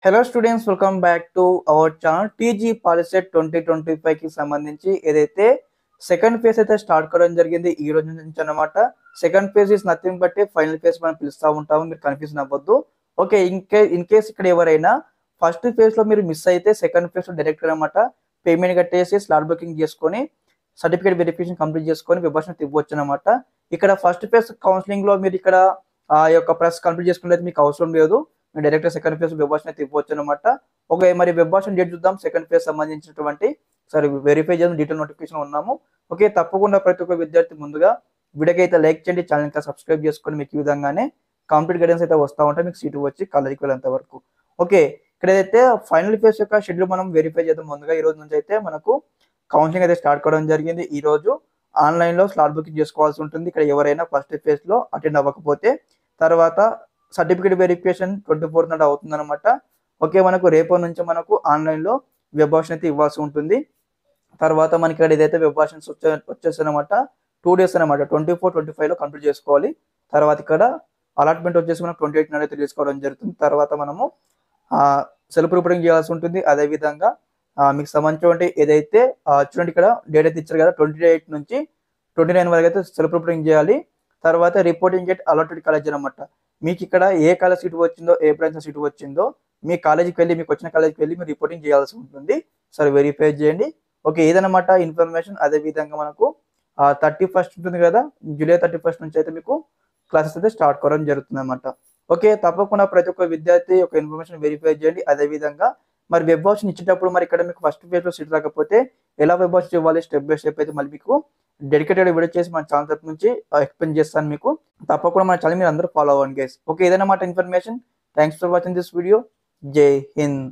Hello students, welcome back to our channel. TG POLYCET 2025 కి సంబంధించి ఏదైతే సెకండ్ ఫేజ్ అయితే స్టార్ట్ కావడం జరిగింది ఈ రోజు నుంచి అన్నమాట. Second phase is nothing but final phase మనం పిలుస్తూ ఉంటాము, మీరు కన్ఫ్యూజన్ అవ్వద్దు. ఓకే, ఇన్ కేస్ ఇక్కడ ఎవరైనా ఫస్ట్ ఫేజ్ లో మీరు మిస్ అయితే సెకండ్ ఫేజ్ లో డైరెక్ట్ అనమాట పేమెంట్ కట్టేసి స్లాట్ బుకింగ్ చేసుకొని సర్టిఫికేట్ వెరిఫికేషన్ కంప్లీట్ చేసుకొని విభాషణ ఇవ్వచ్చు అనమాట. ఇక్కడ ఫస్ట్ ఫేజ్ కౌన్సిలింగ్ లో మీరు ఇక్కడ ఆ యొక్క ప్రెస్ కంప్లీట్ చేసుకుంటే మీకు అవసరం లేదు, డైరెక్ట్ సెకండ్ ఫేజ్ వెబ్ అయితే ఇవ్వచ్చు అనమాట. ఓకే, మరి వెబ్ డేట్ చూద్దాం. సెకండ్ ఫేజ్ సంబంధించినటువంటి సరే వెరిఫై చేద్దాం, డీటెయిల్ నోటిఫికేషన్ ఉన్నాము. ఓకే, తప్పకుండా ప్రతి ఒక్క విద్యార్థి ముందుగా వీడియోకి అయితే లైక్ చేయండి, ఛానల్ ఇంకా సబ్స్క్రైబ్ చేసుకొని మీకు ఈ విధంగానే కంప్లీట్ గైడెన్స్ అయితే వస్తూ ఉంటాయి మీకు సీటు వచ్చి కాలేజీకి వెళ్ళేంత వరకు. ఓకే, ఇక్కడ ఏదైతే ఫైనల్ ఫేజ్ యొక్క షెడ్యూల్ మనం వెరిఫై చేద్దాం. ముందుగా ఈ రోజు నుంచి అయితే మనకు కౌన్సిలింగ్ అయితే స్టార్ట్ కావడం జరిగింది. ఈ రోజు ఆన్లైన్ లో స్లాట్ బుకింగ్ చేసుకోవాల్సి ఉంటుంది. ఇక్కడ ఎవరైనా ఫస్ట్ ఫేజ్ లో అటెండ్ అవ్వకపోతే తర్వాత సర్టిఫికేట్ వెరిఫికేషన్ 24 నాడు అవుతుంది అనమాట. ఓకే, మనకు రేపటి నుంచి మనకు ఆన్లైన్లో వెబ్ ఆప్షన్ అయితే ఇవ్వాల్సి ఉంటుంది. తర్వాత మనకి ఇక్కడ ఏదైతే వెబ్ ఆప్షన్స్ వచ్చేసి అనమాట 2 days అనమాట, 24, 25లో కంప్లీట్ చేసుకోవాలి. తర్వాత ఇక్కడ అలాట్మెంట్ వచ్చేసి మనకు 28 నాడు అయితే తీసుకోవడం జరుగుతుంది. తర్వాత మనము సెల్ఫ్ రిపోర్టింగ్ చేయాల్సి ఉంటుంది. అదేవిధంగా మీకు సంబంధించిన ఏదైతే చూడండి ఇక్కడ డేట్ అయితే ఇచ్చారు కదా, 28 నుంచి 29 వరకు అయితే సెల్ఫ్ రిపోర్టింగ్ చేయాలి. తర్వాత రిపోర్టింగ్ గెట్ అలాటెడ్ కాలేజ్ అనమాట. మీకు ఇక్కడ ఏ కాలేజ్ సీట్ వచ్చిందో, ఏ బ్రాంచ్ సీట్ వచ్చిందో మీ కాలేజీకి వెళ్ళి, మీకు వచ్చిన కాలేజీకి వెళ్ళి మీరు రిపోర్టింగ్ చేయాల్సి ఉంటుంది. సరే వెరిఫై చేయండి. ఓకే, ఇదనమాట ఇన్ఫర్మేషన్. అదేవిధంగా మనకు 31st ఉంటుంది కదా, జూలై 31st నుంచి అయితే మీకు క్లాసెస్ అయితే స్టార్ట్ కావడం జరుగుతుంది అనమాట. ఓకే, తప్పకుండా ప్రతి ఒక్క విద్యార్థి యొక్క ఇన్ఫర్మేషన్ వెరిఫై చేయండి. అదేవిధంగా మరి వెబ్ ఆప్షన్ ఇచ్చేటప్పుడు మరి ఇక్కడ మీకు ఫస్ట్ ఫేజ్ లో సీట్ రాకపోతే ఎలా వెబ్ ఆప్షన్ ఇవ్వాలి స్టెప్ బై స్టెప్ అయితే మళ్ళీ మీకు డెడికేటెడ్ వీడియో చేసి మన ఛానల్ తరపు నుంచి ఎక్స్ప్లెయిన్ చేస్తాను మీకు. తప్పకుండా మన ఛానల్ మీరు అందరూ ఫాలో అవ్వండి గైస్. ఓకే, ఇదన్నమాట information. Thanks for watching this video. జై హింద్.